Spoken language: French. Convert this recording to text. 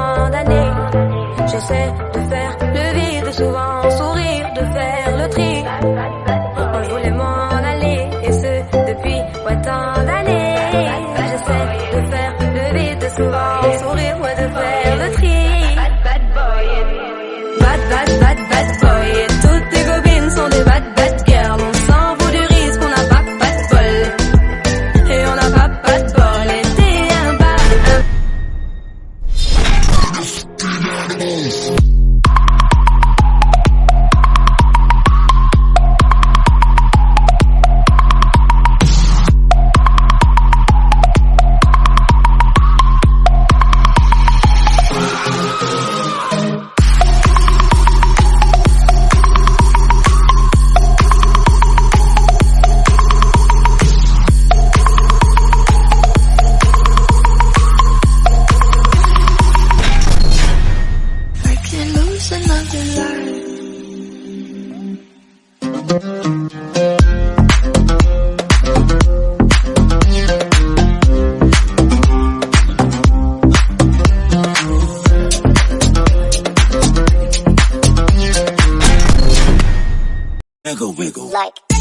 tant d'années. J'essaie de faire le vide, souvent sourire, de faire le tri. On voulait m'en aller, et ce depuis tant d'années. J'essaie de faire le vide, souvent sourire, ouais, de faire le tri. Bad boy, et toutes tes copines sont des bad girls. On s'en fout du risque, on n'a pas de bol, et on n'a pas de bol, et t'es un bad. Wiggle, wiggle. Like